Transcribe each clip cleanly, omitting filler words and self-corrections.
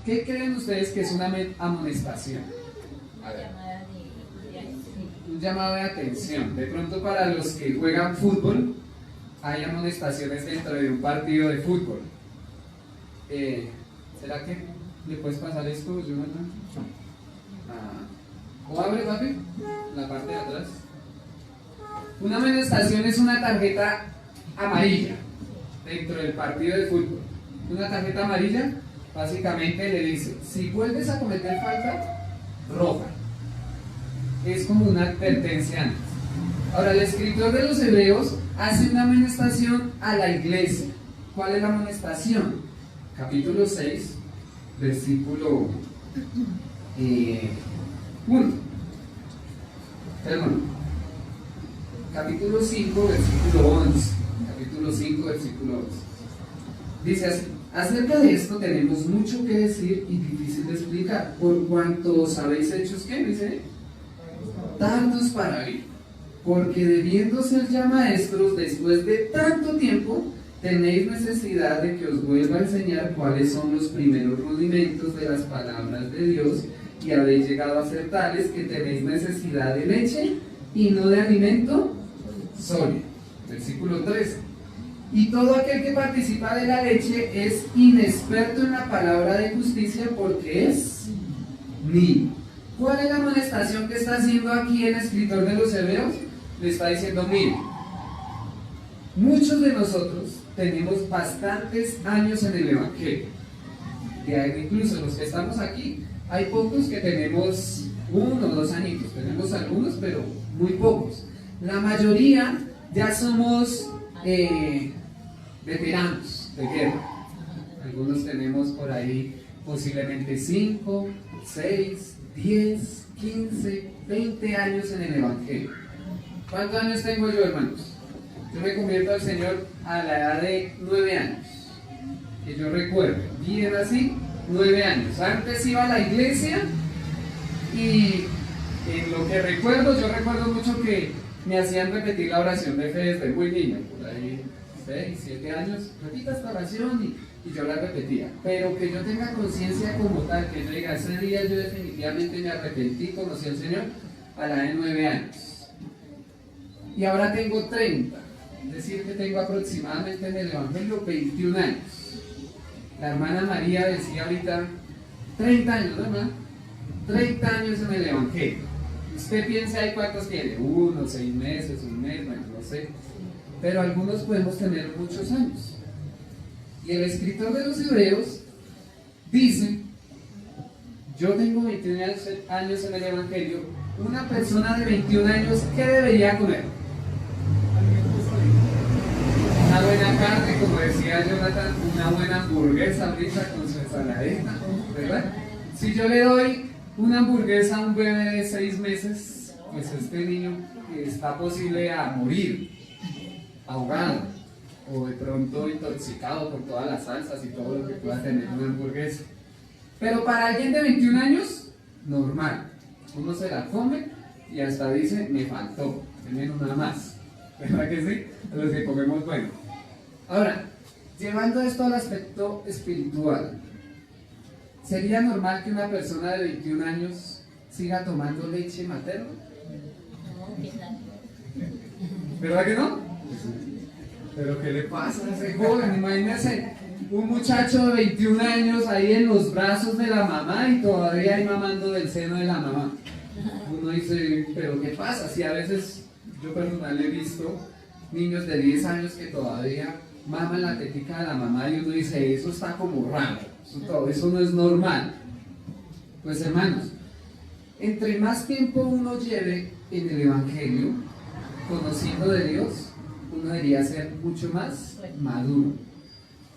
¿Qué creen ustedes que es una amonestación? A ver, un llamado de atención. De pronto para los que juegan fútbol, hay amonestaciones dentro de un partido de fútbol. ¿Será que le puedes pasar esto, Jonathan? ¿O abre, papi? La parte de atrás. Una amonestación es una tarjeta amarilla dentro del partido de fútbol. Una tarjeta amarilla básicamente le dice, si vuelves a cometer falta, roja. Es como una advertencia antes. Ahora, el escritor de los Hebreos hace una amonestación a la iglesia. ¿Cuál es la amonestación? Capítulo 6, versículo 1. Perdón. Capítulo 5, versículo 11. Capítulo 5, versículo 11. Dice así: acerca de esto tenemos mucho que decir y difícil de explicar, por cuanto os habéis hecho, ¿qué dice? Tardos para oír, porque debiendo ser ya maestros después de tanto tiempo, tenéis necesidad de que os vuelva a enseñar cuáles son los primeros rudimentos de las palabras de Dios, y habéis llegado a ser tales que tenéis necesidad de leche y no de alimento sólido. Versículo 13. Y todo aquel que participa de la leche es inexperto en la palabra de justicia, porque es niño. ¿Cuál es la amonestación que está haciendo aquí el escritor de los Hebreos? Le está diciendo, mire, muchos de nosotros tenemos bastantes años en el Evangelio. Incluso los que estamos aquí, hay pocos que tenemos 1 o 2 añitos. Tenemos algunos, pero muy pocos. La mayoría ya somos veteranos de guerra. Algunos tenemos por ahí posiblemente 5, 6, 10, 15, 20 años en el Evangelio. ¿Cuántos años tengo yo, hermanos? Yo me convierto al Señor a la edad de 9 años. Que yo recuerdo, bien así, 9 años. Antes iba a la iglesia y en lo que recuerdo, yo recuerdo mucho que me hacían repetir la oración de fe desde muy niño, por ahí 6, 7 años. Repita esta oración y yo la repetía. Pero que yo tenga conciencia como tal, que yo diga, ese día yo definitivamente me arrepentí, conocí al Señor a la edad de 9 años. Y ahora tengo 30. Es decir, que tengo aproximadamente en el Evangelio 21 años. La hermana María decía ahorita 30 años, ¿no, hermana? 30 años en el Evangelio. Usted piensa ahí cuántos tiene, 1, 6 meses, un mes, bueno, no sé. Pero algunos podemos tener muchos años. Y el escritor de los Hebreos dice, yo tengo 21 años en el Evangelio, una persona de 21 años, ¿qué debería comer? Una buena carne, como decía Jonathan, una buena hamburguesa ahorita con su ensaladita, ¿verdad? Si yo le doy una hamburguesa a un bebé de 6 meses, pues este niño está posible a morir, ahogado, o de pronto intoxicado por todas las salsas y todo lo que pueda tener una hamburguesa. Pero para alguien de 21 años, normal. Uno se la come y hasta dice, me faltó, tener una más. ¿Verdad que sí? A los que comemos bueno. Ahora, llevando esto al aspecto espiritual, ¿sería normal que una persona de 21 años siga tomando leche materna? ¿Verdad que no? ¿Pero qué le pasa a ese joven? Imagínese un muchacho de 21 años ahí en los brazos de la mamá y todavía ahí mamando del seno de la mamá. Uno dice, ¿pero qué pasa? Si a veces yo personal he visto niños de 10 años que todavía maman la tetica de la mamá y uno dice, eso está como raro, eso no es normal. Pues hermanos, entre más tiempo uno lleve en el Evangelio, conociendo de Dios, uno debería ser mucho más maduro.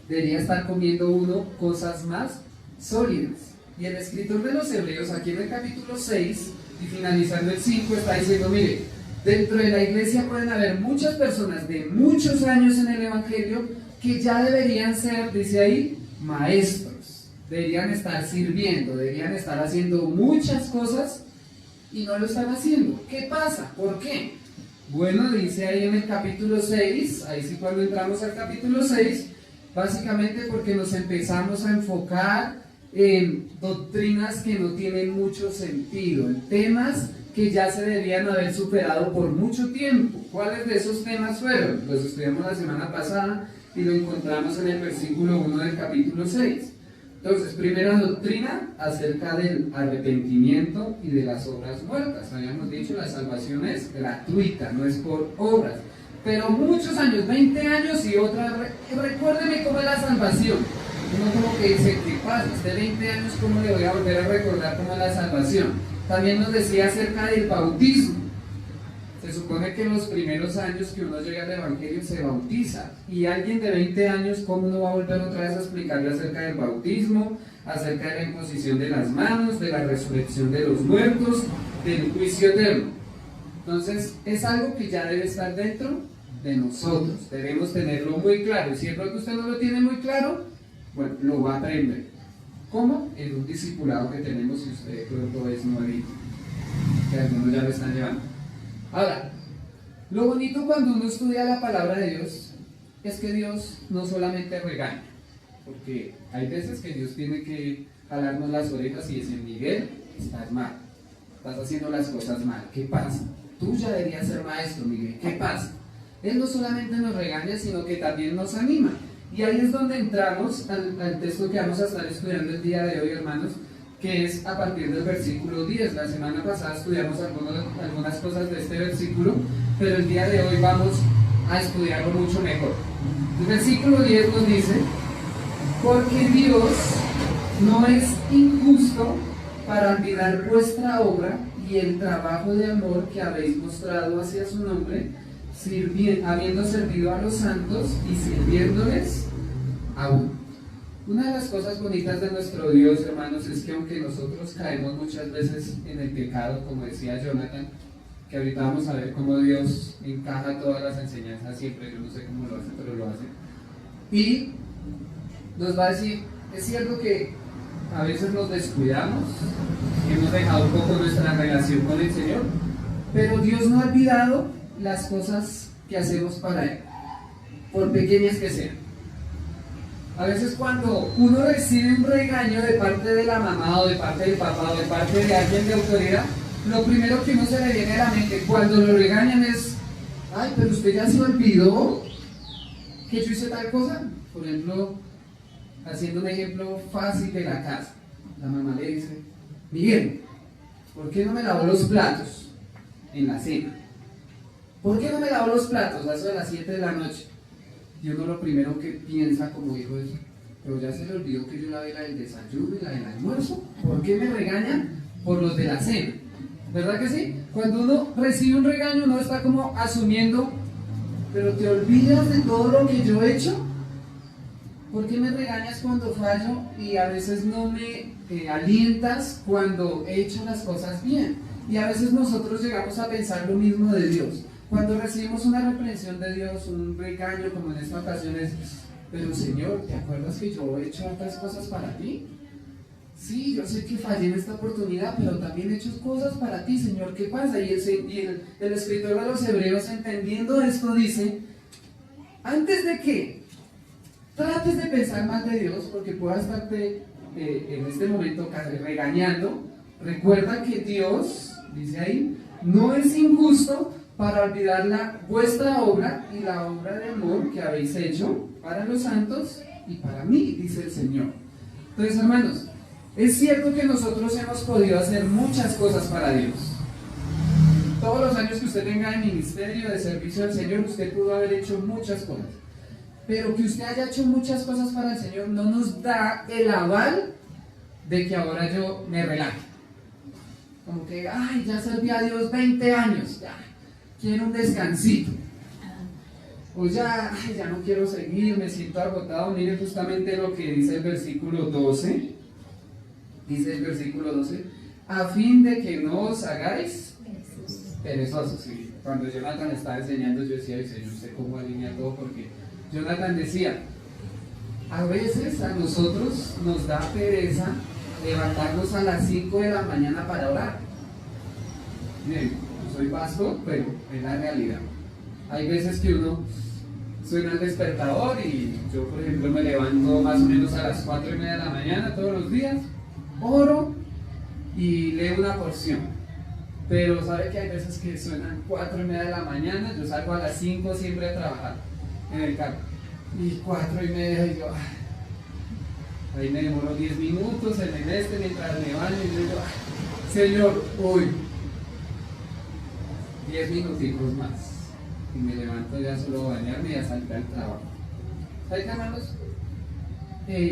Debería estar comiendo uno cosas más sólidas. Y el escritor de los Hebreos, aquí en el capítulo 6, y finalizando el 5, está diciendo, mire, dentro de la iglesia pueden haber muchas personas de muchos años en el Evangelio que ya deberían ser, dice ahí, maestros. Deberían estar sirviendo, deberían estar haciendo muchas cosas y no lo están haciendo. ¿Qué pasa? ¿Por qué? Bueno, dice ahí en el capítulo 6, ahí sí cuando entramos al capítulo 6, básicamente porque nos empezamos a enfocar doctrinas que no tienen mucho sentido, en temas que ya se debían haber superado por mucho tiempo. ¿Cuáles de esos temas fueron? Los estudiamos la semana pasada y lo encontramos en el versículo 1 del capítulo 6. Entonces, primera doctrina acerca del arrepentimiento y de las obras muertas. Habíamos dicho, la salvación es gratuita, no es por obras. Pero muchos años, 20 años y otra, recuérdeme cómo es la salvación. Uno como que dice, ¿qué pasa? Usted 20 años, ¿cómo le voy a volver a recordar cómo es la salvación? También nos decía acerca del bautismo. Se supone que en los primeros años que uno llega al Evangelio se bautiza. Y alguien de 20 años, ¿cómo no va a volver otra vez a explicarle acerca del bautismo, acerca de la imposición de las manos, de la resurrección de los muertos, del juicio eterno? Entonces, es algo que ya debe estar dentro de nosotros. Debemos tenerlo muy claro. Y si es que usted no lo tiene muy claro, bueno, lo va a aprender. ¿Cómo? En un discipulado que tenemos, si usted de pronto es nuevito, que algunos ya lo están llevando. Ahora, lo bonito cuando uno estudia la palabra de Dios es que Dios no solamente regaña, porque hay veces que Dios tiene que jalarnos las orejas y decir, Miguel, estás mal, estás haciendo las cosas mal, ¿qué pasa? Tú ya deberías ser maestro, Miguel, ¿qué pasa? Él no solamente nos regaña, sino que también nos anima. Y ahí es donde entramos al texto que vamos a estar estudiando el día de hoy, hermanos, que es a partir del versículo 10. La semana pasada estudiamos algunas cosas de este versículo, pero el día de hoy vamos a estudiarlo mucho mejor. El versículo 10 nos dice, porque Dios no es injusto para olvidar vuestra obra y el trabajo de amor que habéis mostrado hacia su nombre, habiendo servido a los santos y sirviéndoles aún. Una de las cosas bonitas de nuestro Dios, hermanos, es que aunque nosotros caemos muchas veces en el pecado, como decía Jonathan, que ahorita vamos a ver cómo Dios encaja todas las enseñanzas siempre, yo no sé cómo lo hace, pero lo hace, y nos va a decir, es cierto que a veces nos descuidamos y hemos dejado un poco nuestra relación con el Señor, pero Dios no ha olvidado las cosas que hacemos para Él, por pequeñas que sean. A veces cuando uno recibe un regaño de parte de la mamá o de parte del papá o de parte de alguien de autoridad, lo primero que uno se le viene a la mente cuando lo regañan es, ay, pero usted ya se olvidó que yo hice tal cosa. Por ejemplo, haciendo un ejemplo fácil de la casa, la mamá le dice, Miguel, ¿por qué no me lavó los platos en la cena? ¿Por qué no me lavó los platos a eso de las 7 de la noche? Y uno lo primero que piensa como hijo es, pero ya se le olvidó que yo lavé la del desayuno y la del almuerzo. ¿Por qué me regañan por los de la cena? ¿Verdad que sí? Cuando uno recibe un regaño, uno está como asumiendo, pero te olvidas de todo lo que yo he hecho. ¿Por qué me regañas cuando fallo y a veces no me alientas cuando he hecho las cosas bien? Y a veces nosotros llegamos a pensar lo mismo de Dios. Cuando recibimos una reprensión de Dios, un regaño como en esta ocasión es, pero Señor, ¿te acuerdas que yo he hecho otras cosas para ti? Sí, yo sé que fallé en esta oportunidad, pero también he hecho cosas para ti, Señor, ¿qué pasa? Y el escritor de los Hebreos, entendiendo esto, dice, antes de que trates de pensar mal de Dios, porque pueda estarte en este momento regañando, recuerda que Dios, dice ahí, no es injusto para olvidar vuestra obra y la obra de amor que habéis hecho para los santos y para mí, dice el Señor. Entonces, hermanos, es cierto que nosotros hemos podido hacer muchas cosas para Dios. Todos los años que usted tenga de ministerio, de servicio al Señor, usted pudo haber hecho muchas cosas. Pero que usted haya hecho muchas cosas para el Señor no nos da el aval de que ahora yo me relaje. Como que, ay, ya serví a Dios 20 años, ya quiero un descansito. O ya no quiero seguir, me siento agotado. Mire justamente lo que dice el versículo 12. Dice el versículo 12, a fin de que no os hagáis perezosos. Sí. Cuando Jonathan estaba enseñando, yo decía, ay Señor, ¿usted cómo alinea todo? Porque Jonathan decía, a veces a nosotros nos da pereza levantarnos a las 5 de la mañana para orar. Miren, soy pastor, pero es la realidad. Hay veces que uno suena el despertador y yo, por ejemplo, me levanto más o menos a las 4:30 de la mañana todos los días, oro y leo una porción. Pero sabe que hay veces que suenan 4:30 de la mañana, yo salgo a las 5 siempre a trabajar en el carro. Y 4:30 y yo, ahí me demoro 10 minutos en el mientras me baño y yo digo, Señor, hoy 10 minuticos más. Y me levanto ya solo a bañarme y a salir al trabajo. ¿Saben qué, hermanos?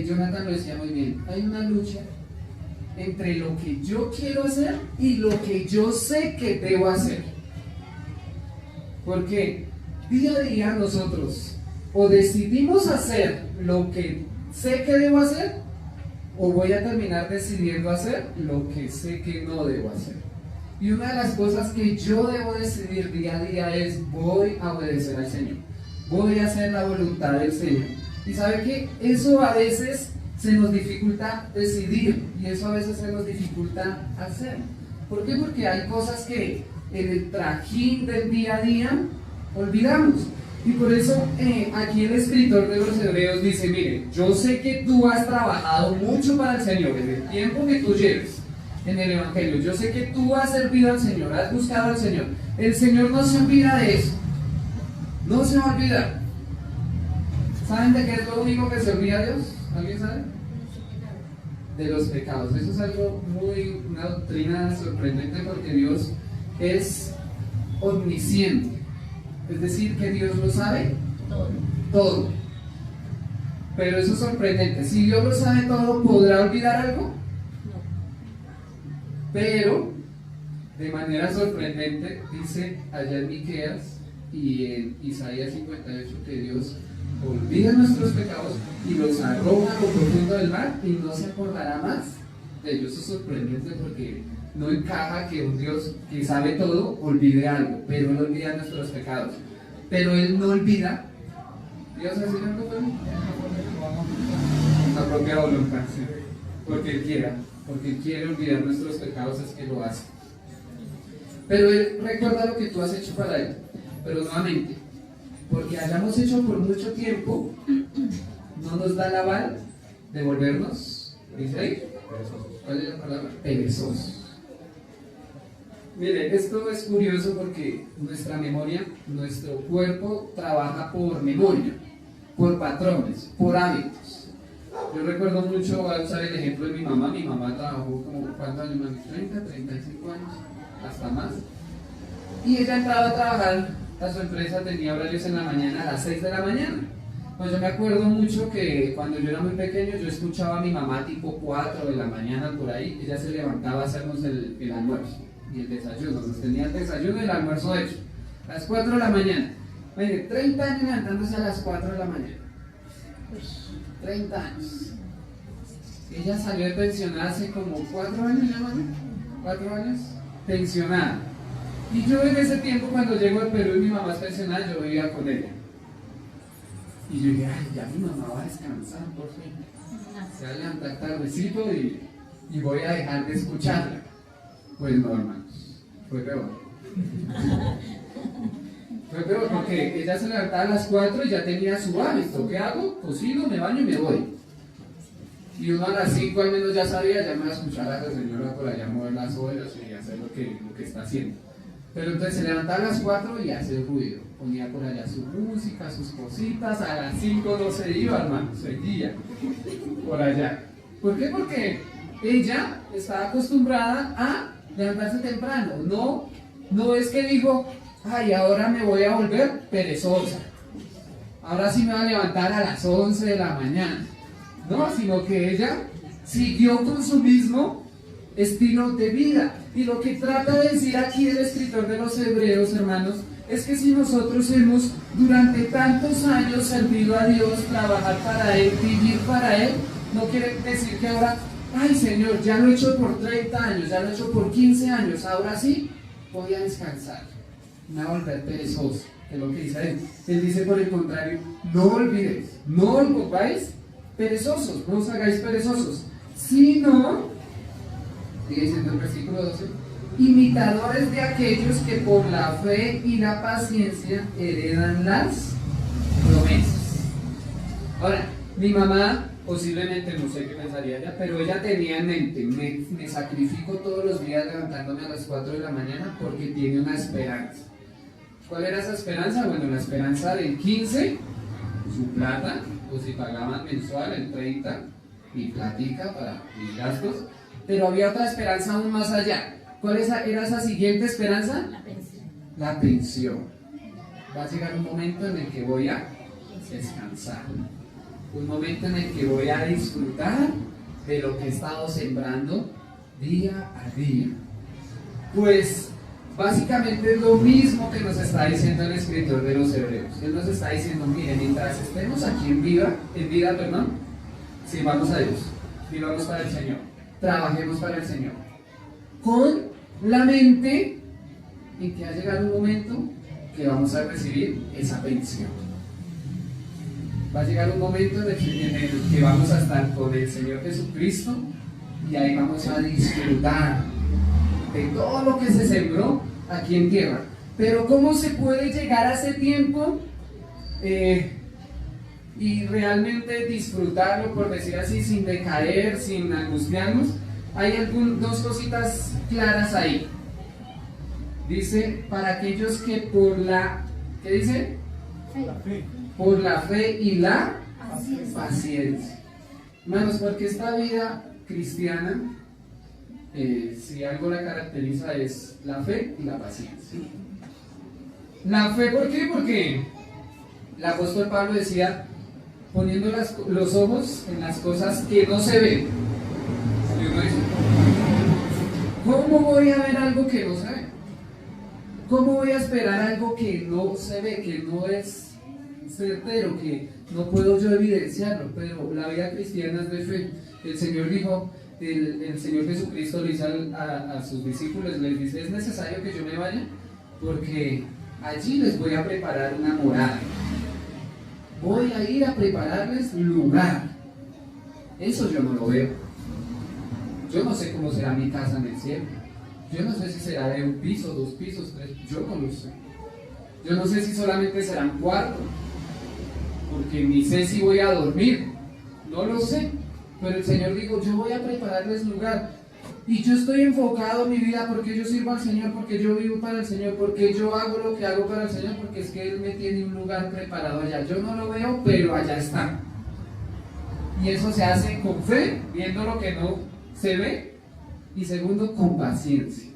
Jonathan lo decía muy bien, hay una lucha entre lo que yo quiero hacer y lo que yo sé que debo hacer. Porque día a día nosotros o decidimos hacer lo que sé que debo hacer, o voy a terminar decidiendo hacer lo que sé que no debo hacer. Y una de las cosas que yo debo decidir día a día es: voy a obedecer al Señor, voy a hacer la voluntad del Señor. Y sabe que eso a veces se nos dificulta decidir, y eso a veces se nos dificulta hacer. ¿Por qué? Porque hay cosas que en el trajín del día a día olvidamos. Y por eso aquí el escritor de los Hebreos dice: mire, yo sé que tú has trabajado mucho para el Señor en el tiempo que tú lleves en el Evangelio. Yo sé que tú has servido al Señor, has buscado al Señor. El Señor no se olvida de eso, no se va a olvidar. ¿Saben de qué es lo único que se olvida Dios? ¿Alguien sabe? De los pecados. Eso es algo una doctrina sorprendente, porque Dios es omnisciente. Es decir, que Dios lo sabe todo. Pero eso es sorprendente. Si Dios lo sabe todo, ¿podrá olvidar algo? No. Pero, de manera sorprendente, dice allá en Miqueas y en Isaías 58 que Dios olvida nuestros pecados y los arroja a lo profundo del mar y no se acordará más de ellos. Eso es sorprendente, porque no encaja que un Dios que sabe todo olvide algo, pero Él olvida nuestros pecados. Pero Él no olvida. ¿Dios hace algo por mí? La propia voluntad, sí. Porque Él quiere olvidar nuestros pecados, es que lo hace. Pero Él recuerda lo que tú has hecho para Él. Pero nuevamente, porque hayamos hecho por mucho tiempo, no nos da el aval de volvernos, ¿dice ahí? ¿Cuál es la palabra? Perezosos. Mire, esto es curioso porque nuestra memoria, nuestro cuerpo trabaja por memoria, por patrones, por hábitos. Yo recuerdo mucho, voy a usar el ejemplo de mi mamá. Mi mamá trabajó como, ¿cuántos años más? 30, 35 años, hasta más. Y ella entraba a trabajar a su empresa, tenía horarios en la mañana a las 6 de la mañana. Pues yo me acuerdo mucho que cuando yo era muy pequeño, yo escuchaba a mi mamá tipo 4 de la mañana por ahí. Ella se levantaba a hacernos el almuerzo y el desayuno. Nos tenía el desayuno y el almuerzo hecho a las 4 de la mañana. Mire, 30 años levantándose a las 4 de la mañana. 30 años. Ella salió de pensionada hace como 4 años, ¿ya, mami? 4 años pensionada. Y yo en ese tiempo, cuando llego al Perú y mi mamá es pensionada, yo vivía con ella. Y yo dije: ay, ya mi mamá va a descansar por fin. Se va a levantar tardecito y voy a dejar de escucharla. Pues no, hermanos, fue peor. Fue peor porque ella se levantaba a las 4 y ya tenía su hábito. ¿Qué hago? Cocino, me baño y me voy. Y uno a las 5 al menos ya sabía, ya me va a escuchar a la señora por allá mover las ollas y hacer lo que está haciendo. Pero entonces se levantaba a las 4 y hace ruido. Ponía por allá su música, sus cositas. A las 5 no se iba, hermano, seguía por allá. ¿Por qué? Porque ella estaba acostumbrada a levantarse temprano. No es que dijo: ay, ahora me voy a volver perezosa, ahora sí me voy a levantar a las 11 de la mañana. No, sino que ella siguió con su mismo estilo de vida. Y lo que trata de decir aquí el escritor de los Hebreos, hermanos, es que si nosotros hemos durante tantos años servido a Dios, trabajar para Él, vivir para Él, no quiere decir que ahora: ay, Señor, ya lo he hecho por 30 años, ya lo he hecho por 15 años, ahora sí voy a descansar, me voy a volver perezoso. Es lo que dice Él. Él dice, por el contrario: no olvidéis, no os volváis perezosos, no os hagáis perezosos, sino, sigue diciendo el versículo 12, imitadores de aquellos que por la fe y la paciencia heredan las promesas. Ahora, mi mamá posiblemente, no sé qué pensaría ella, pero ella tenía en mente, me sacrifico todos los días levantándome a las 4 de la mañana porque tiene una esperanza. ¿Cuál era esa esperanza? Bueno, la esperanza del 15, su plata, o si pagaban mensual, el 30, mi platica para mis gastos, pero había otra esperanza aún más allá. ¿Cuál era esa siguiente esperanza? La pensión. La pensión. Va a llegar un momento en el que voy a descansar, un momento en el que voy a disfrutar de lo que he estado sembrando día a día. Pues básicamente es lo mismo que nos está diciendo el escritor de los Hebreos. Él nos está diciendo, miren, mientras estemos aquí en vida, sirvamos a Dios, vivamos para el Señor, trabajemos para el Señor, con la mente en que ha llegado un momento que vamos a recibir esa pensión. Va a llegar un momento en el que vamos a estar con el Señor Jesucristo y ahí vamos a disfrutar de todo lo que se sembró aquí en tierra. Pero ¿cómo se puede llegar a ese tiempo y realmente disfrutarlo, por decir así, sin decaer, sin angustiarnos? Hay dos cositas claras ahí. Dice, para aquellos que por la, ¿qué dice? Por la fe y la paciencia. Hermanos, porque esta vida cristiana, si algo la caracteriza es la fe y la paciencia. La fe, ¿por qué? Porque el apóstol Pablo decía, poniendo los ojos en las cosas que no se ven. Y uno dice, ¿cómo voy a ver algo que no se ve? ¿Cómo voy a esperar algo que no se ve, que no es certero, que no puedo yo evidenciarlo? Pero la vida cristiana es de fe. El Señor dijo, el Señor Jesucristo le dice a sus discípulos, les dice, es necesario que yo me vaya porque allí les voy a preparar una morada. Voy a ir a prepararles lugar. Eso yo no lo veo. Yo no sé cómo será mi casa en el cielo. Yo no sé si será de 1 piso, 2 pisos, 3, yo no lo sé. Yo no sé si solamente serán 4, porque ni sé si voy a dormir, no lo sé. Pero el Señor dijo, yo voy a prepararles lugar. Y yo estoy enfocado en mi vida porque yo sirvo al Señor, porque yo vivo para el Señor, porque yo hago lo que hago para el Señor, porque es que Él me tiene un lugar preparado allá. Yo no lo veo, pero allá está. Y eso se hace con fe, viendo lo que no se ve. Y segundo, con paciencia.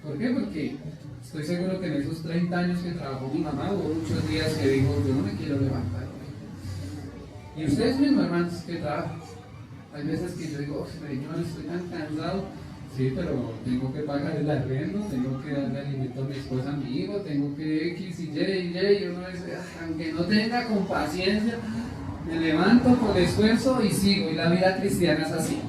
¿Por qué? Porque estoy seguro que en esos 30 años que trabajó mi mamá hubo muchos días que dijo, yo no me quiero levantar hoy. Y ustedes mismos, hermanos, que trabajan. Hay veces que yo digo, Señor, estoy tan cansado. Sí, pero tengo que pagar el arriendo, tengo que darle alimento a mi esposa, a mi hijo, tengo que X y Y uno dice, aunque no tenga con paciencia, me levanto con esfuerzo y sigo. Y la vida cristiana es así.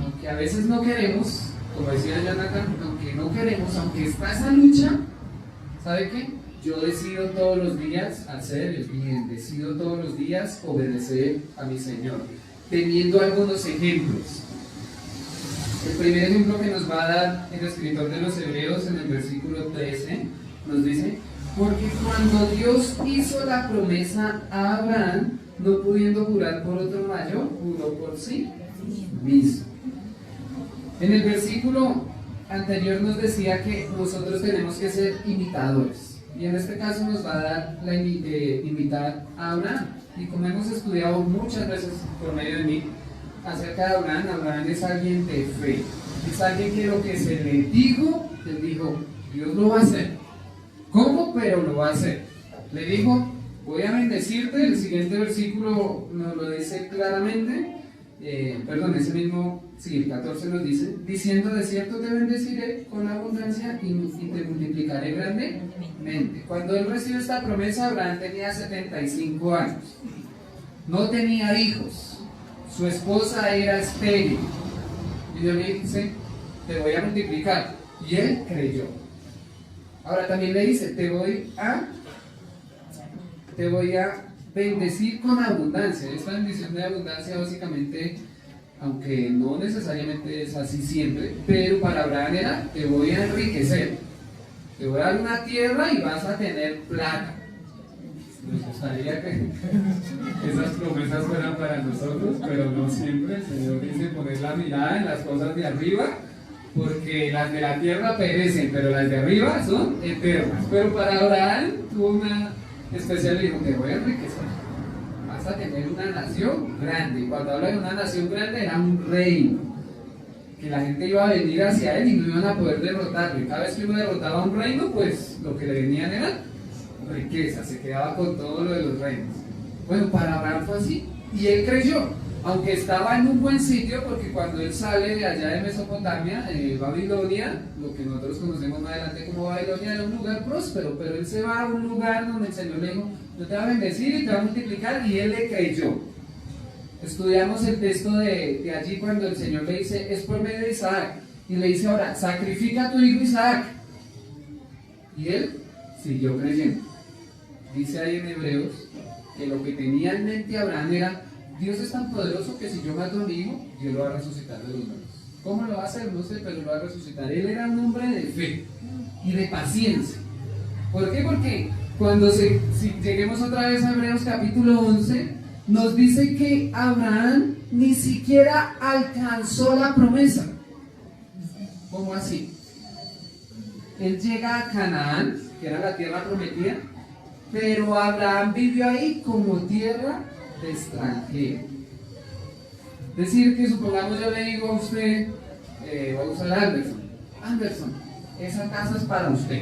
Aunque a veces no queremos, como decía Jonathan, aunque no queremos, aunque está esa lucha, ¿sabe qué? Yo decido todos los días hacer el bien, decido todos los días obedecer a mi Señor, teniendo algunos ejemplos. El primer ejemplo que nos va a dar el escritor de los Hebreos en el versículo 13, nos dice, porque cuando Dios hizo la promesa a Abraham, no pudiendo jurar por otro mayor, juró por sí mismo. En el versículo anterior nos decía que nosotros tenemos que ser imitadores. Y en este caso nos va a dar imitar a Abraham. Y como hemos estudiado muchas veces por medio de mí acerca de Abraham, Abraham es alguien de fe. Es alguien que lo que se le dijo, él dijo, Dios lo va a hacer. ¿Cómo? Pero lo va a hacer. Le dijo, voy a bendecirte. El siguiente versículo nos lo dice claramente. Ese mismo, el 14 nos dice, diciendo, de cierto te bendeciré con abundancia y te multiplicaré grandemente. Cuando él recibe esta promesa, Abraham tenía 75 años, no tenía hijos, su esposa era estéril, y Dios le dice, te voy a multiplicar, y él creyó. Ahora también le dice, te voy a bendecir con abundancia. Esta bendición de abundancia básicamente, aunque no necesariamente es así siempre, pero para Abraham era, te voy a enriquecer, te voy a dar una tierra y vas a tener plata. gustaría que esas promesas fueran para nosotros, pero no siempre. El Señor dice poner la mirada en las cosas de arriba, porque las de la tierra perecen, pero las de arriba son eternas. Pero para Abraham tuvo una especial, dijo, te voy a enriquecer, vas a tener una nación grande. Y cuando habla de una nación grande, era un reino, que la gente iba a venir hacia él y no iban a poder derrotarlo. Y cada vez que uno derrotaba un reino, pues lo que le venían era riqueza, se quedaba con todo lo de los reinos. Bueno, para Abraham fue así, y él creyó, aunque estaba en un buen sitio, porque cuando él sale de allá de Mesopotamia, Babilonia, lo que nosotros conocemos más adelante como Babilonia, era un lugar próspero, pero él se va a un lugar donde el Señor le dijo, yo te voy a bendecir y te voy a multiplicar, y él le creyó. Estudiamos el texto de allí cuando el Señor le dice, es por medio de Isaac, y le dice ahora, sacrifica a tu hijo Isaac, y él siguió creyendo. Dice ahí en Hebreos que lo que tenía en mente Abraham era, Dios es tan poderoso que si yo mato a mi hijo, Dios lo va a resucitar de los muertos. ¿Cómo lo va a hacer? No sé, pero lo va a resucitar. Él era un hombre de fe y de paciencia. ¿Por qué? Porque cuando si lleguemos otra vez a Hebreos capítulo 11, nos dice que Abraham ni siquiera alcanzó la promesa. ¿Cómo así? Él llega a Canaán, que era la tierra prometida, pero Abraham vivió ahí como tierra de extranjero. Es decir, que supongamos yo le digo a usted, voy a usar Anderson, esa casa es para usted,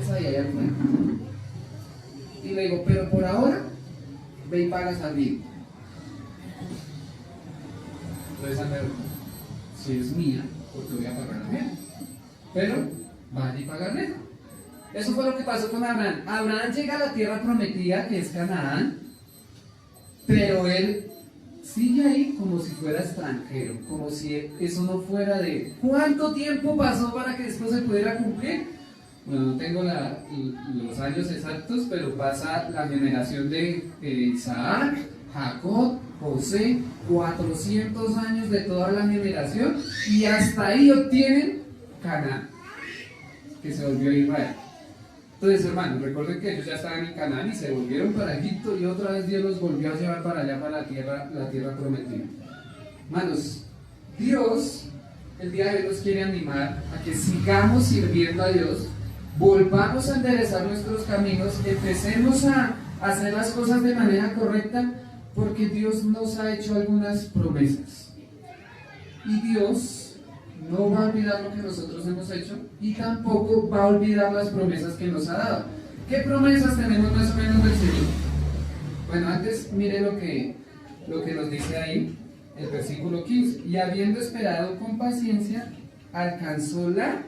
esa de allá afuera. Y le digo, pero por ahora, ve y pagas al vivo. Entonces, Anderson, si es mía, porque voy a pagar la mía. Pero, vaya y pagarle. Eso fue lo que pasó con Abraham. Abraham llega a la tierra prometida, que es Canaán, pero él sigue ahí como si fuera extranjero, como si eso no fuera de él. ¿Cuánto tiempo pasó para que esto se pudiera cumplir? Bueno, no tengo los años exactos, pero pasa la generación de Isaac, Jacob, José, 400 años de toda la generación, y hasta ahí obtienen Canaán, que se volvió Israel. Entonces, hermanos, recuerden que ellos ya estaban en Canaán y se volvieron para Egipto, y otra vez Dios los volvió a llevar para allá, para la tierra prometida. Hermanos, Dios el día de hoy nos quiere animar a que sigamos sirviendo a Dios, volvamos a enderezar nuestros caminos, empecemos a hacer las cosas de manera correcta, porque Dios nos ha hecho algunas promesas. Y Dios no va a olvidar lo que nosotros hemos hecho, y tampoco va a olvidar las promesas que nos ha dado. ¿Qué promesas tenemos más o menos del Señor? Bueno, antes mire lo que nos dice ahí el versículo 15. Y habiendo esperado con paciencia, alcanzó la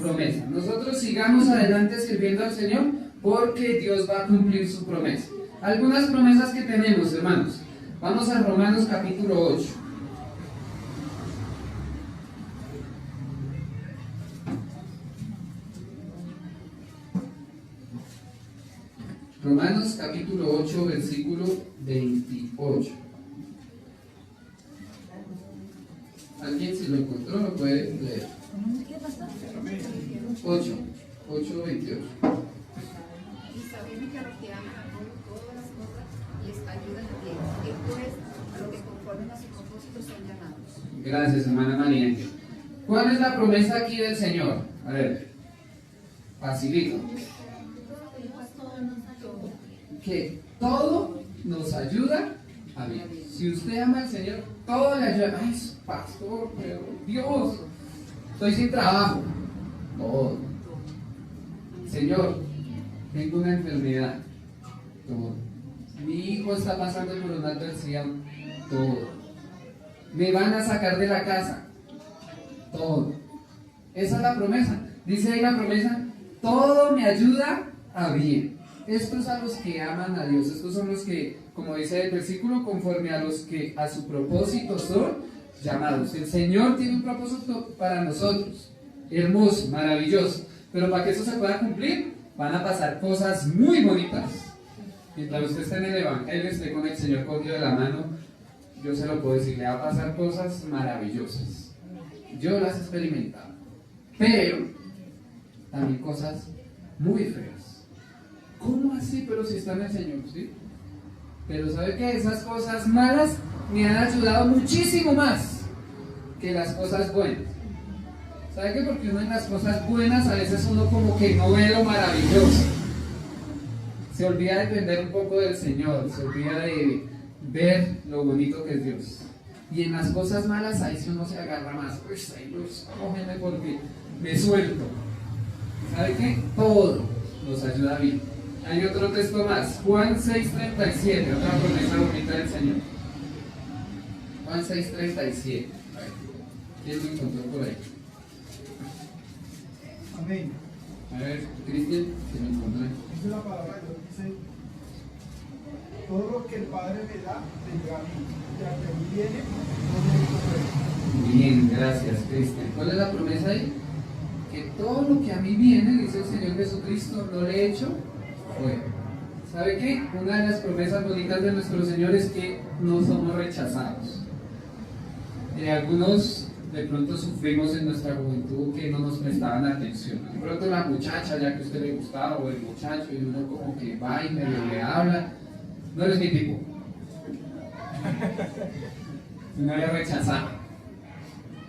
promesa. Nosotros sigamos adelante sirviendo al Señor, porque Dios va a cumplir su promesa. Algunas promesas que tenemos, hermanos. Vamos a Romanos capítulo 8. Romanos capítulo 8, versículo 28. ¿Alguien si lo encontró lo puede leer? 8, 28. Y sabiendo que a los que aman a todas las cosas les ayudan a bien. Esto es a lo que conforme a sus propósitos son llamados. Gracias, hermana María. ¿Cuál es la promesa aquí del Señor? A ver, facilito. Que todo nos ayuda a bien. Si usted ama al Señor, todo le ayuda. Ay, pastor, pero Dios, estoy sin trabajo. Todo. Señor, tengo una enfermedad. Todo. Mi hijo está pasando por una adversidad. Todo. Me van a sacar de la casa. Todo. Esa es la promesa. Dice ahí la promesa, todo me ayuda a bien. Estos a los que aman a Dios, estos son los que, como dice el versículo, conforme a los que a su propósito son llamados. El Señor tiene un propósito para nosotros, hermoso, maravilloso, pero para que eso se pueda cumplir, van a pasar cosas muy bonitas. Mientras usted esté en el Evangelio, esté con el Señor cogido de la mano, yo se lo puedo decir, le va a pasar cosas maravillosas. Yo las he experimentado, pero también cosas muy feas. ¿Cómo así? Pero si está en el Señor, ¿sí? Pero ¿sabe qué? Esas cosas malas me han ayudado muchísimo más que las cosas buenas. ¿Sabe qué? Porque uno en las cosas buenas a veces uno como que no ve lo maravilloso. Se olvida de depender un poco del Señor, se olvida de ver lo bonito que es Dios. Y en las cosas malas ahí sí uno se agarra más. Pues ahí los cógeme porque me suelto. ¿Sabe qué? Todo nos ayuda bien. Hay otro texto más, Juan 6:37, otra promesa bonita del Señor. Juan 6:37. A ver, ¿quién lo encontró por ahí? Amén. A ver, Cristian, si lo encontré. Dice la palabra de Dios, dice, todo lo que el Padre me da, vendrá a mí. Y a que a mí viene, no me Bien, gracias, Cristian. ¿Cuál es la promesa ahí? Que todo lo que a mí viene, dice el Señor Jesucristo, no le he hecho fuera. ¿Sabe qué? Una de las promesas bonitas de nuestro Señor es que no somos rechazados. Algunos de pronto sufrimos en nuestra juventud que no nos prestaban atención. De pronto la muchacha, ya que a usted le gustaba, o el muchacho, y uno como que va y medio le habla, no eres mi tipo. Uno le rechazaba.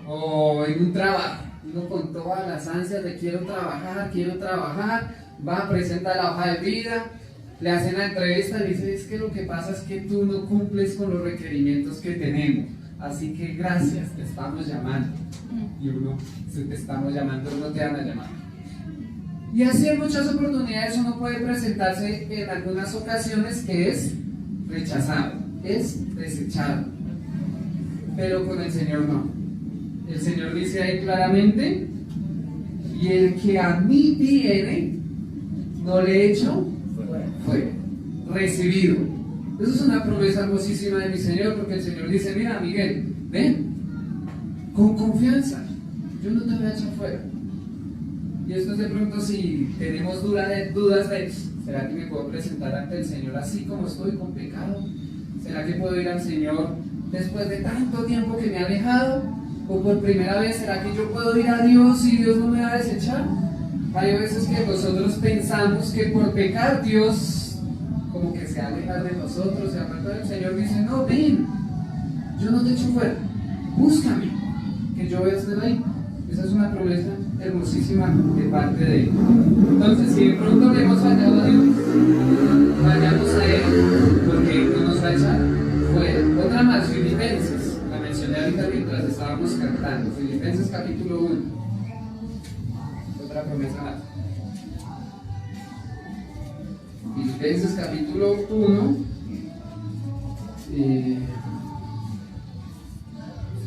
O en un trabajo, uno con todas las ansias de quiero trabajar, va, presenta la hoja de vida, le hacen la entrevista y le dice, es que lo que pasa es que tú no cumples con los requerimientos que tenemos, así que gracias, te estamos llamando. Y uno, si te estamos llamando, no te van a llamar. Y así en muchas oportunidades uno puede presentarse en algunas ocasiones que es rechazado, es desechado, pero con el Señor no. El Señor dice ahí claramente, y el que a mí viene, no le he hecho fuera, recibido. Eso es una promesa hermosísima de mi Señor, porque el Señor dice, mira Miguel, ven, con confianza, yo no te voy a echar fuera. Y esto es de pronto si tenemos dudas de, ¿será que me puedo presentar ante el Señor así como estoy, con pecado? ¿Será que puedo ir al Señor después de tanto tiempo que me ha alejado? ¿O por primera vez, será que yo puedo ir a Dios y Dios no me va a desechar? Hay veces que nosotros pensamos que por pecar Dios como que se aleja de nosotros, se aparta del Señor. Dice, no, ven, yo no te echo fuera, búscame, que yo voy a estar ahí. Esa es una promesa hermosísima de parte de Él. Entonces, si de pronto le hemos fallado a Dios, vayamos a Él, porque no nos va a echar fuera. Otra más, Filipenses, la mencioné ahorita mientras estábamos cantando. Filipenses capítulo 1. Otra promesa más. Filipenses capítulo 1. Se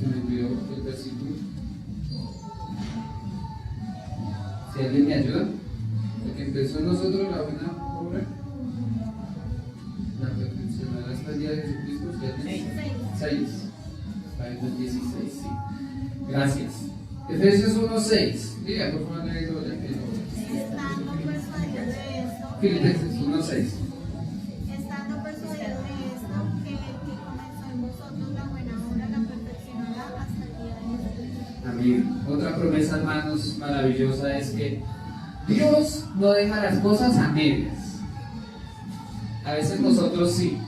me olvidó el versículo. Si alguien me ayuda, porque empezó en nosotros la buena obra, la perfeccionará hasta el día de Jesucristo. 6. Está en el 16, sí. Gracias. Efesios 1:6. Diga, por favor, léelo ya que lo. Estando persuadido de esto, Filipenses 1:6. estando persuadido de esto, que el que comenzó en vosotros la buena obra la perfeccionará hasta el día de Jesucristo. Amén. Otra promesa, hermanos, maravillosa es que Dios no deja las cosas a medias. A veces nosotros sí.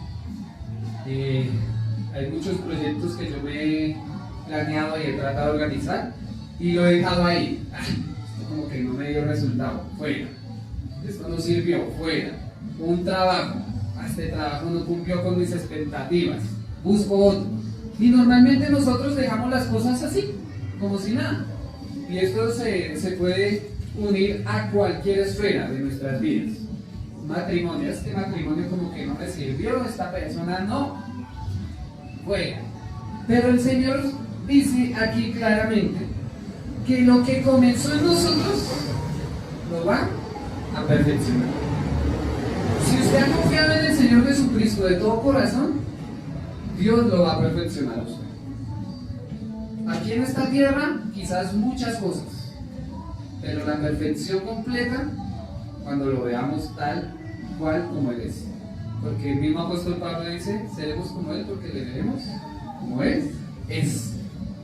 Hay muchos proyectos que yo me he planeado y he tratado de organizar y lo he dejado ahí. Esto como que no me dio resultado, fuera. Esto no sirvió, fuera. Un trabajo, este trabajo no cumplió con mis expectativas, busco otro. Y normalmente nosotros dejamos las cosas así, como si nada. Y esto se puede unir a cualquier esfera de nuestras vidas. Matrimonio, este matrimonio como que no me sirvió, esta persona no, fuera. Pero el Señor dice aquí claramente que lo que comenzó en nosotros lo va a perfeccionar. Si usted ha confiado en el Señor Jesucristo de todo corazón, Dios lo va a perfeccionar a usted. Aquí en esta tierra, quizás muchas cosas, pero la perfección completa cuando lo veamos tal cual como Él es. Porque el mismo apóstol Pablo dice, seremos como Él porque le veremos como Él es.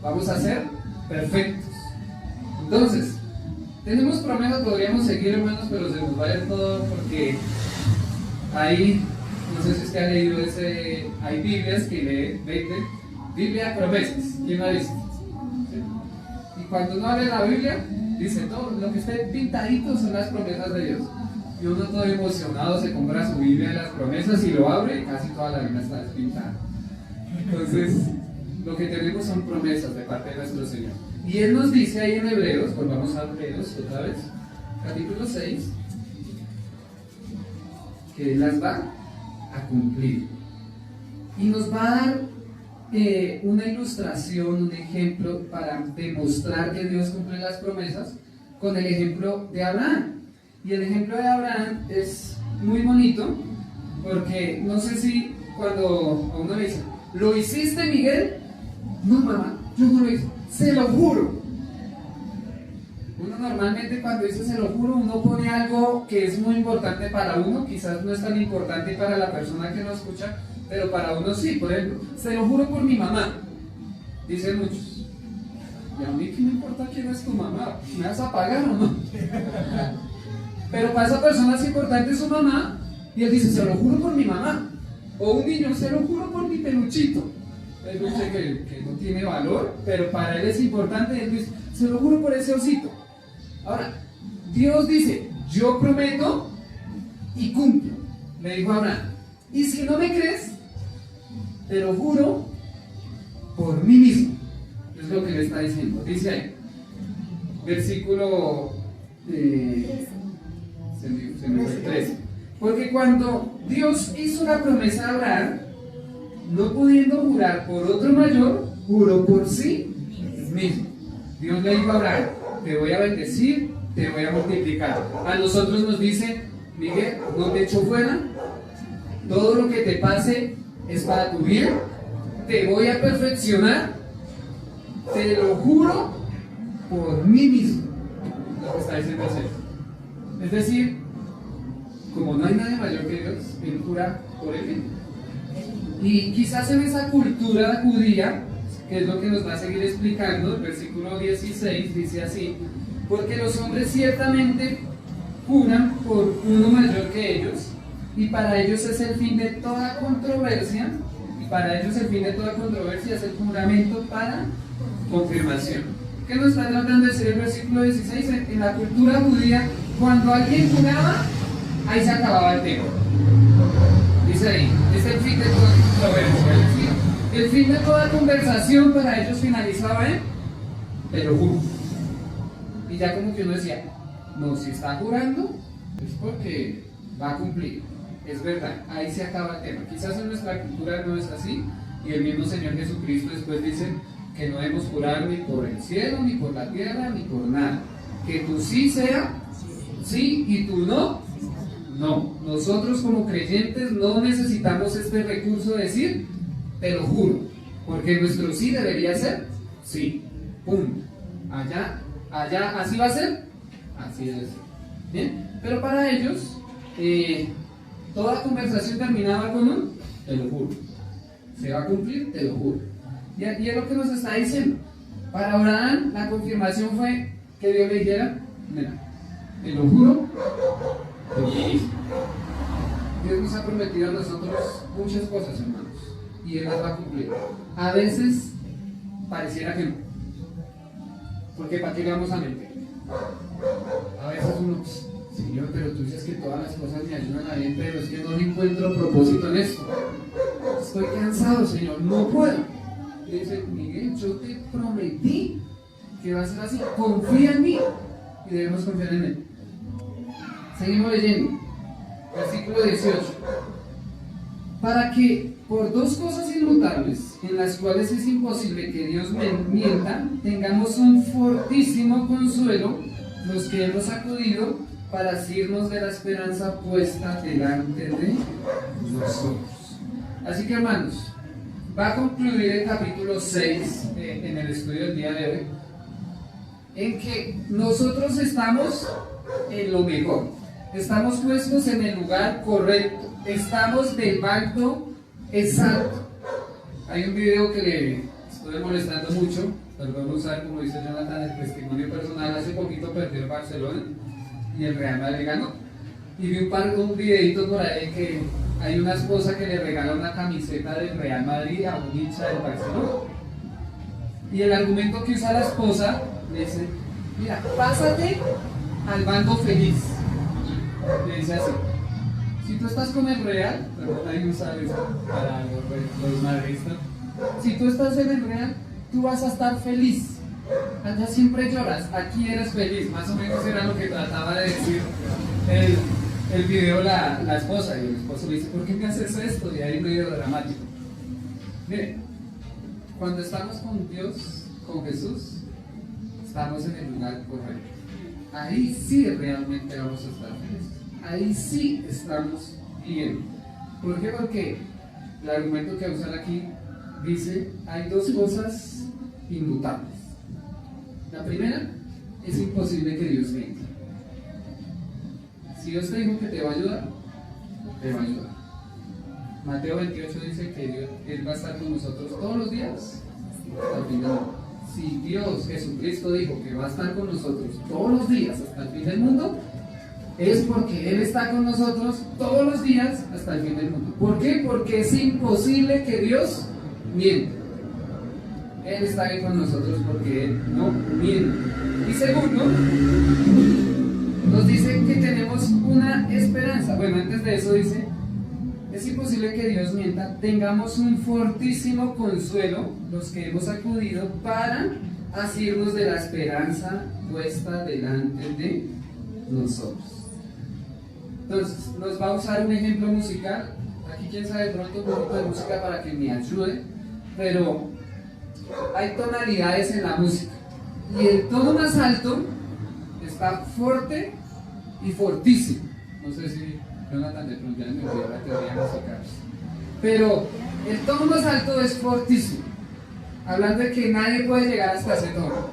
Vamos a ser perfectos. Entonces, tenemos promesas, podríamos seguir, hermanos, pero se nos va a ir todo porque Hay, no sé si usted ha leído ese, hay Biblias que venden Biblia de promesas. ¿Quién lo ha visto? ¿Sí? Y cuando uno abre la Biblia, dice todo lo que está pintadito son las promesas de Dios. Y uno todo emocionado se compra su Biblia de las promesas y lo abre y casi toda la Biblia está despintada. Entonces, lo que tenemos son promesas de parte de nuestro Señor. Y Él nos dice ahí en Hebreos, volvamos a Hebreos otra vez, capítulo 6, que Él las va a cumplir. Y nos va a dar una ilustración, un ejemplo para demostrar que Dios cumple las promesas con el ejemplo de Abraham. Y el ejemplo de Abraham es muy bonito porque no sé si cuando a uno le dice, ¿lo hiciste, Miguel? No, mamá, yo no lo hice, se lo juro. Uno normalmente cuando dice se lo juro, uno pone algo que es muy importante para uno, quizás no es tan importante para la persona que lo escucha, pero para uno sí. Por ejemplo, se lo juro por mi mamá, dicen muchos. ¿Y a mí qué me importa quién es tu mamá? ¿Me vas a pagar o no? Pero para esa persona es importante su mamá, y él dice, se lo juro por mi mamá. O un niño, se lo juro por mi peluchito. Peluche que no tiene valor, pero para él es importante, y él dice, se lo juro por ese osito. Ahora, Dios dice, yo prometo y cumplo. Le dijo a Abraham, y si no me crees, te lo juro por mí mismo. Es lo que le está diciendo. Dice ahí, versículo 13. Porque cuando Dios hizo la promesa a Abraham, no pudiendo jurar por otro mayor, juró por sí mismo. Dios le dijo a Abraham, te voy a bendecir, te voy a multiplicar. A nosotros nos dice, Miguel, no te echo fuera, todo lo que te pase es para tu bien, te voy a perfeccionar, te lo juro por mí mismo. Lo que está diciendo es decir, como no hay nadie mayor que Dios, Él jura por Él mismo. Y quizás en esa cultura judía, que es lo que nos va a seguir explicando, el versículo 16 dice así, porque los hombres ciertamente juran por uno mayor que ellos, y para ellos es el fin de toda controversia, es el juramento para confirmación. ¿Qué nos está tratando de decir el versículo 16? En la cultura judía, cuando alguien juraba, ahí se acababa el tema. Dice ahí, es el fin de toda controversia. El fin de toda conversación para ellos finalizaba en te lo juro. Y ya como que uno decía, no, si está jurando, es porque va a cumplir. Es verdad, ahí se acaba el tema. Quizás en nuestra cultura no es así, y el mismo Señor Jesucristo después dice que no debemos jurar ni por el cielo, ni por la tierra, ni por nada. Que tu sí sea sí y tu no, no. Nosotros como creyentes no necesitamos este recurso de decir, te lo juro, porque nuestro sí debería ser sí, punto. Allá, así va a ser, así debe ser. ¿Bien? Pero para ellos, toda conversación terminaba con un te lo juro. Se va a cumplir, te lo juro. Y es lo que nos está diciendo. Para Abraham, la confirmación fue que Dios le dijera, mira, te lo juro por mí mismo. Dios nos ha prometido a nosotros muchas cosas, hermanos, y Él las va a cumplir. A veces pareciera que no, porque ¿para qué le vamos a mentir? A veces uno, Señor, pero tú dices que todas las cosas me ayudan a bien, pero es que no encuentro propósito en esto. Estoy cansado, Señor, no puedo. Y dice, Miguel, yo te prometí que va a ser así, confía en mí, y debemos confiar en Él. Seguimos leyendo, versículo 18. Para que por dos cosas inmutables, en las cuales es imposible que Dios mienta, tengamos un fortísimo consuelo, los que hemos acudido para asirnos de la esperanza puesta delante de nosotros. Así que, hermanos, va a concluir el capítulo 6 en el estudio del día de hoy, en que nosotros estamos en lo mejor, estamos puestos en el lugar correcto, estamos debajo exacto. Hay un video que le estoy molestando mucho, perdón usar, como dice Jonathan, el testimonio personal. Hace poquito perdió el Barcelona y el Real Madrid ganó. y vi un videito por ahí que hay una esposa que le regala una camiseta del Real Madrid a un hincha del Barcelona. Y el argumento que usa la esposa le dice, mira, pásate al bando feliz. Le dice así, si tú estás con el Real, pero nadie usa eso para los madridistas, si tú estás en el Real, tú vas a estar feliz. Allá siempre lloras, aquí eres feliz. Más o menos era lo que trataba de decir el video la esposa. Y el esposo le dice, ¿por qué me haces esto? Y ahí medio dramático. Mire, cuando estamos con Dios, con Jesús, estamos en el lugar correcto. Ahí sí realmente vamos a estar felices. Ahí sí estamos bien. ¿Por qué? Porque el argumento que usan aquí dice, hay dos cosas inmutables. La primera, es imposible que Dios mienta. Si Dios te dijo que te va a ayudar, te va a ayudar. Mateo 28 dice que Él va a estar con nosotros todos los días hasta el fin del mundo. Si Dios, Jesucristo, dijo que va a estar con nosotros todos los días hasta el fin del mundo, es porque Él está con nosotros todos los días hasta el fin del mundo. ¿Por qué? Porque es imposible que Dios mienta. Él está ahí con nosotros porque Él no miente. Y segundo, nos dice que tenemos una esperanza. Bueno, antes de eso dice, es imposible que Dios mienta. Tengamos un fortísimo consuelo, los que hemos acudido, para asirnos de la esperanza puesta delante de nosotros. Entonces, nos va a usar un ejemplo musical. Aquí quien sabe de pronto un poquito de música para que me ayude, pero hay tonalidades en la música y el tono más alto está fuerte y fortísimo. No sé si Jonathan de pronto ya me olvidó la teoría musical, pero el tono más alto es fortísimo, hablando de que nadie puede llegar hasta ese tono.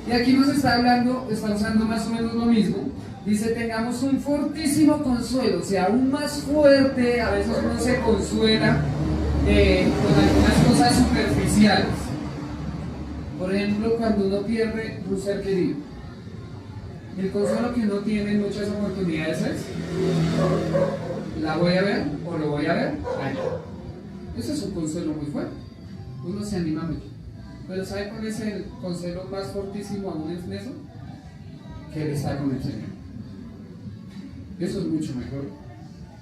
Y aquí nos está hablando, está usando más o menos lo mismo. Dice, tengamos un fortísimo consuelo, o sea, aún más fuerte. A veces uno se consuela con algunas cosas superficiales. Por ejemplo, cuando uno pierde un ser querido, el consuelo que uno tiene en muchas oportunidades es, la voy a ver o lo voy a ver allá. Eso es un consuelo muy fuerte, uno se anima mucho. Pero ¿sabe cuál es el consuelo más fortísimo aún en eso? Que Él está con el Señor. Eso es mucho mejor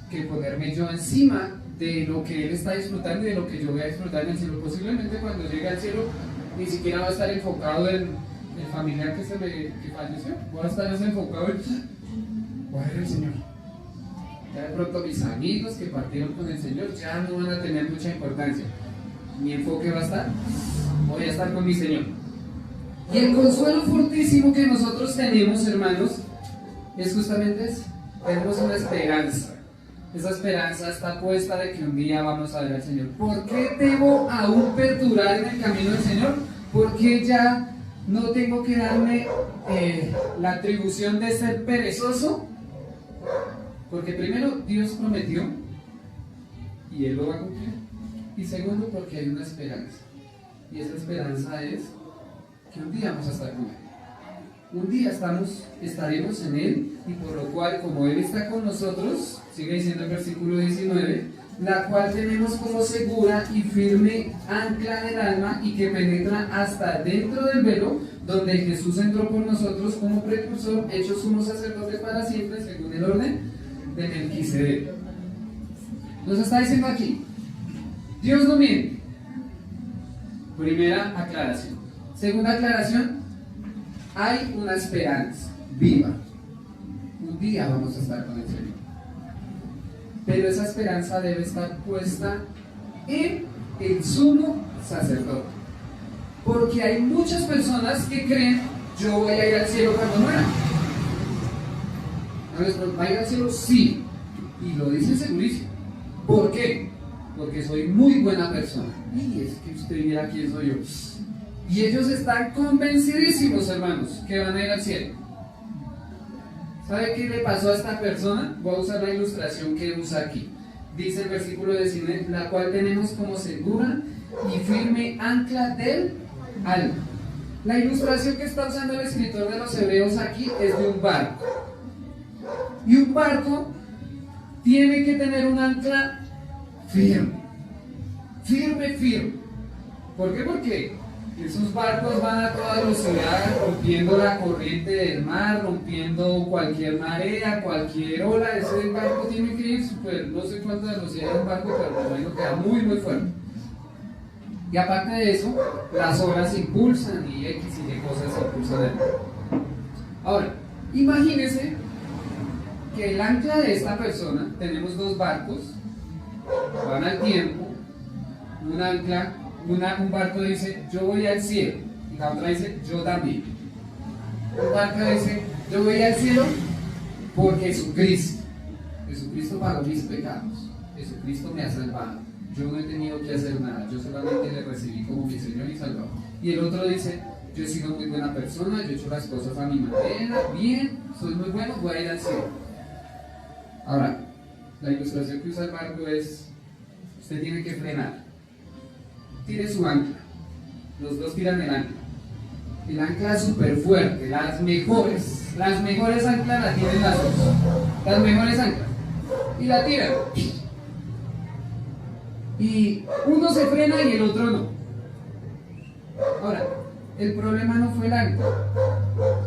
que ponerme yo encima de lo que Él está disfrutando y de lo que yo voy a disfrutar en el cielo. Posiblemente cuando llegue al cielo ni siquiera va a estar enfocado en el familiar que falleció. Voy a estar enfocado en, voy a ver el Señor. Ya de pronto mis amigos que partieron con el Señor ya no van a tener mucha importancia. Mi enfoque va a estar, voy a estar con mi Señor. Y el consuelo fortísimo que nosotros tenemos, hermanos, es justamente eso. Tenemos una esperanza. Esa esperanza está puesta de que un día vamos a ver al Señor. ¿Por qué debo aún perdurar en el camino del Señor? Porque ya no tengo que darme la atribución de ser perezoso. Porque primero, Dios prometió y Él lo va a cumplir. Y segundo, porque hay una esperanza. Y esa esperanza es que un día vamos a estar con Él. Un día estaremos en Él, y por lo cual, como Él está con nosotros, sigue diciendo el versículo 19, la cual tenemos como segura y firme ancla del alma y que penetra hasta dentro del velo, donde Jesús entró por nosotros como precursor, hecho sumo sacerdote para siempre, según el orden de Melquisedec. Nos está diciendo aquí, Dios no miente. Primera aclaración. Segunda aclaración, hay una esperanza viva. Un día vamos a estar con el Señor. Pero esa esperanza debe estar puesta en el sumo sacerdote. Porque hay muchas personas que creen, yo voy a ir al cielo cuando muera. ¿Va a ir al cielo? Sí. Y lo dicen segurísimo. ¿Por qué? Porque soy muy buena persona. Y es que usted mira quién soy yo. Y ellos están convencidísimos, hermanos, que van a ir al cielo. ¿Sabe qué le pasó a esta persona? Voy a usar la ilustración que usa aquí. Dice el versículo 19, la cual tenemos como segura y firme ancla del alma. La ilustración que está usando el escritor de los Hebreos aquí es de un barco. Y un barco tiene que tener un ancla firme. Firme, firme. ¿Por qué? Porque esos barcos van a toda velocidad, rompiendo la corriente del mar, rompiendo cualquier marea, cualquier ola. Ese barco tiene que ir súper, no sé cuánta velocidad es un barco, pero me imagino que va muy, muy fuerte. Y aparte de eso, las olas impulsan y X y Y cosas impulsan el barco. Ahora, imagínense que el ancla de esta persona, tenemos dos barcos, van al tiempo, un ancla. Un barco dice, yo voy al cielo, y la otra dice, yo también. Un barco dice, yo voy al cielo por Jesucristo. Jesucristo pagó mis pecados. Jesucristo me ha salvado. Yo no he tenido que hacer nada. Yo solamente le recibí como mi Señor y Salvador. Y el otro dice, yo he sido muy buena persona, yo he hecho las cosas a mi manera, bien, soy muy bueno, voy a ir al cielo. Ahora, la ilustración que usa el barco es, usted tiene que frenar. Tire su ancla, los dos tiran el ancla. El ancla es súper fuerte, las mejores anclas las tienen las dos, las mejores anclas, y la tiran. Y uno se frena y el otro no. Ahora, el problema no fue el ancla,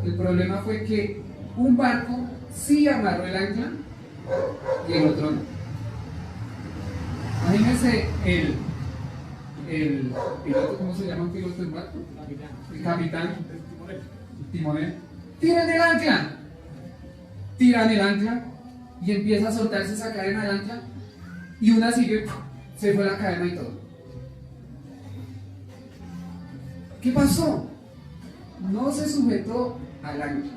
el problema fue que un barco sí amarró el ancla y el otro no. Imagínense el piloto, ¿cómo se llama un piloto del barco? El capitán, el timonel. ¡Tiran el ancla y empieza a soltarse esa cadena del ancla y una sigue, se fue la cadena y todo. ¿Qué pasó? No se sujetó al ancla.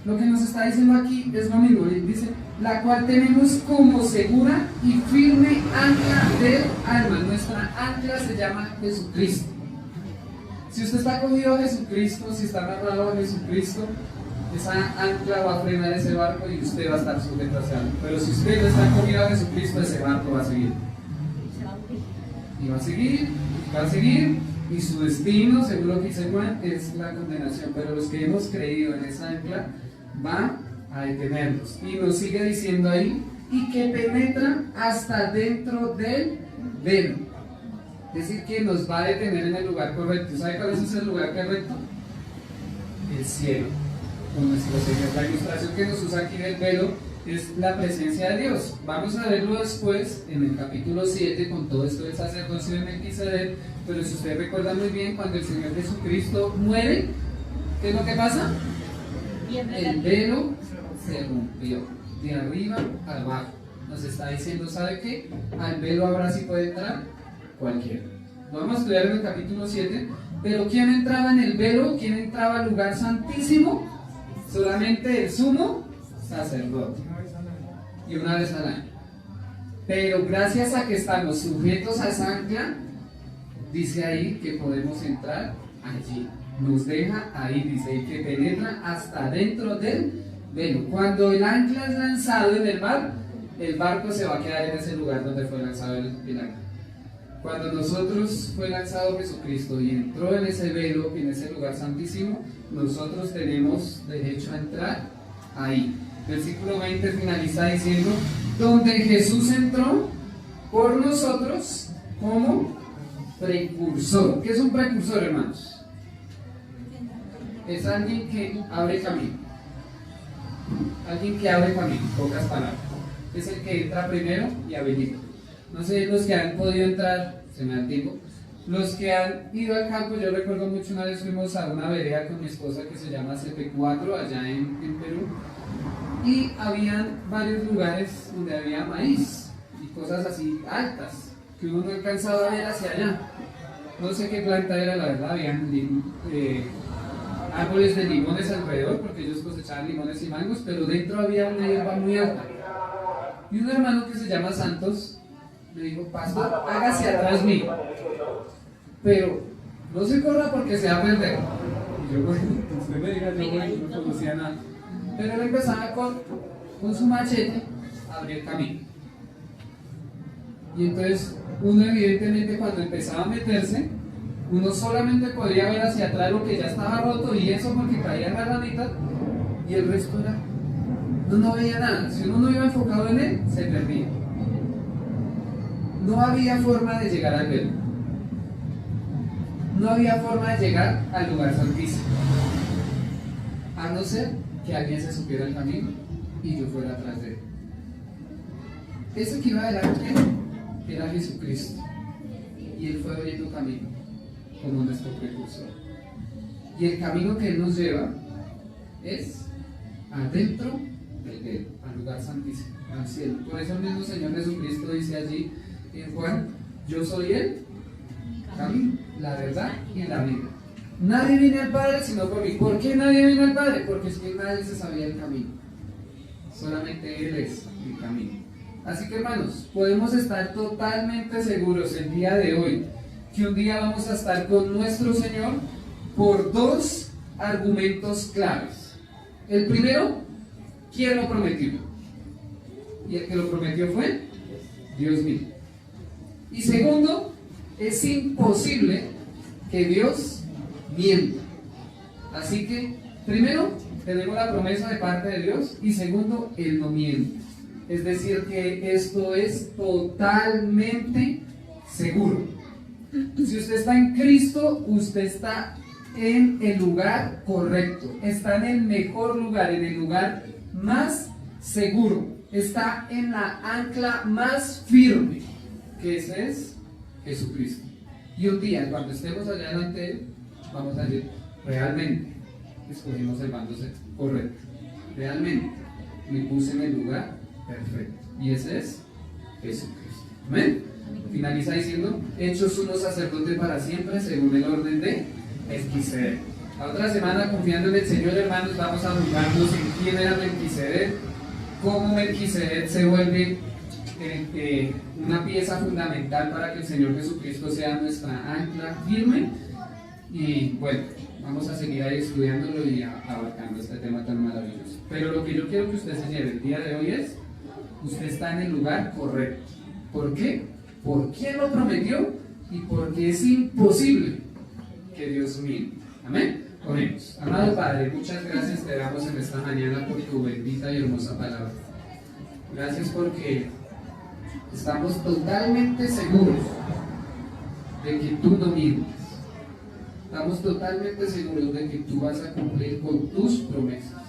Lo que nos está diciendo aquí es lo mismo, dice, la cual tenemos como segura y firme ancla del alma. Nuestra ancla se llama Jesucristo. Si usted está cogido a Jesucristo, si está amarrado a Jesucristo, esa ancla va a frenar ese barco y usted va a estar sujeto a ese ancla. Pero si usted no está cogido a Jesucristo, ese barco va a seguir. Y va a seguir, va a seguir, y su destino, según lo que dice Juan, es la condenación. Pero los que hemos creído en esa ancla, va a detenernos. Y nos sigue diciendo ahí, y que penetra hasta dentro del velo. Es decir, que nos va a detener en el lugar correcto. ¿Sabe cuál es ese lugar correcto? El cielo. Con nuestro Señor. La ilustración que nos usa aquí del velo es la presencia de Dios. Vamos a verlo después en el capítulo 7 con todo esto del sacerdocio de Melquisedec. Pero si ustedes recuerdan muy bien, cuando el Señor Jesucristo muere, ¿qué es lo que pasa? El velo se rompió de arriba a abajo. Nos está diciendo, ¿sabe qué? Al velo ahora sí puede entrar cualquiera. Lo vamos a estudiar en el capítulo 7. Pero ¿quién entraba en el velo? ¿Quién entraba al lugar santísimo? Solamente el sumo sacerdote. Y una vez al año. Pero gracias a que estamos sujetos a esa ancla, dice ahí que podemos entrar allí. Nos deja ahí, dice, y que penetra hasta dentro del velo. Cuando el ancla es lanzado en el mar, el barco se va a quedar en ese lugar donde fue lanzado el ancla. Cuando nosotros fue lanzado Jesucristo y entró en ese velo, en ese lugar santísimo, nosotros tenemos derecho a entrar ahí. Versículo 20 finaliza diciendo, donde Jesús entró por nosotros como precursor. ¿Qué es un precursor, hermanos? Es alguien que abre camino. Alguien que abre camino, pocas palabras. Es el que entra primero y habilita. No sé, los que han podido entrar, se me da el tiempo. Los que han ido al campo, yo recuerdo mucho, una vez fuimos a una vereda con mi esposa que se llama CP4, allá en Perú. Y habían varios lugares donde había maíz y cosas así altas, que uno no alcanzaba a ver hacia allá. No sé qué planta era, la verdad, habían árboles de limones alrededor, porque ellos cosechaban limones y mangos, pero dentro había una hierba muy alta. Y un hermano que se llama Santos me dijo, pastor, hágase atrás mío, pero no se corra porque se va a perder. Y yo, bueno, usted me diga, yo no conocía nada. Pero él empezaba con su machete a abrir camino. Y entonces, uno evidentemente cuando empezaba a meterse, uno solamente podía ver hacia atrás lo que ya estaba roto, y eso porque caía en la ramita, y el resto era uno no veía nada. Si uno no iba enfocado en él, se perdía. No había forma de llegar al velo. No había forma de llegar al lugar santísimo. A no ser que alguien se supiera el camino y yo fuera atrás de él. Ese que iba adelante era Jesucristo. Y él fue abriendo camino como nuestro precursor. Y el camino que él nos lleva es adentro del velo, al lugar santísimo, al cielo. Por eso el mismo Señor Jesucristo dice allí en Juan: yo soy el camino, la verdad y la vida. Nadie viene al Padre sino por mí. ¿Por qué nadie vino al Padre? Porque es que nadie se sabía el camino. Solamente Él es el camino. Así que, hermanos, podemos estar totalmente seguros el día de hoy que un día vamos a estar con nuestro Señor por dos argumentos claves. El primero, ¿quién lo prometió? Y el que lo prometió fue Dios mismo. Y segundo, es imposible que Dios mienta. Así que, primero, tenemos la promesa de parte de Dios, y segundo, Él no miente. Es decir, que esto es totalmente seguro. Si usted está en Cristo, usted está en el lugar correcto, está en el mejor lugar, en el lugar más seguro, está en la ancla más firme, que ese es Jesucristo. Y un día, cuando estemos allá delante de Él, vamos a decir: realmente escogimos el bando correcto, realmente me puse en el lugar perfecto, y ese es Jesucristo. Amén. Finaliza diciendo: hechos unos sacerdotes para siempre según el orden de Melquisedec. La otra semana, confiando en el Señor, hermanos, vamos a ubicarnos en quién era Melquisedec, cómo Melquisedec se vuelve una pieza fundamental para que el Señor Jesucristo sea nuestra ancla firme. Y bueno, vamos a seguir ahí estudiándolo y abarcando este tema tan maravilloso. Pero lo que yo quiero que usted se lleve el día de hoy es: usted está en el lugar correcto. ¿Por qué? ¿Por quién lo prometió? Y porque es imposible que Dios mienta. Amén. Oremos. Amado Padre, muchas gracias te damos en esta mañana por tu bendita y hermosa palabra. Gracias porque estamos totalmente seguros de que tú no mientes. Estamos totalmente seguros de que tú vas a cumplir con tus promesas.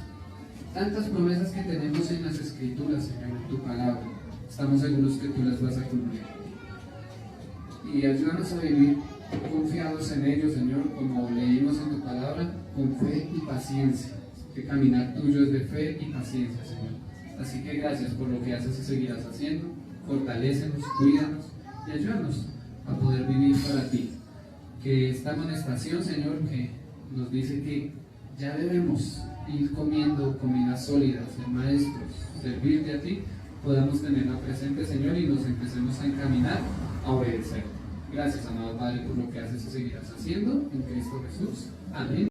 Tantas promesas que tenemos en las Escrituras, Señor, en tu palabra. Estamos seguros que tú las vas a cumplir. Y ayúdanos a vivir confiados en ellos, Señor, como leímos en tu palabra, con fe y paciencia. Que caminar tuyo es de fe y paciencia, Señor. Así que gracias por lo que haces y seguirás haciendo. Fortalécenos, cuídanos y ayúdanos a poder vivir para ti. Que esta amonestación, Señor, que nos dice que ya debemos ir comiendo comidas sólidas de maestros, servirte a ti, podamos tenerla presente, Señor, y nos empecemos a encaminar a obedecer. Gracias, amado Padre, por lo que haces y seguirás haciendo en Cristo Jesús. Amén.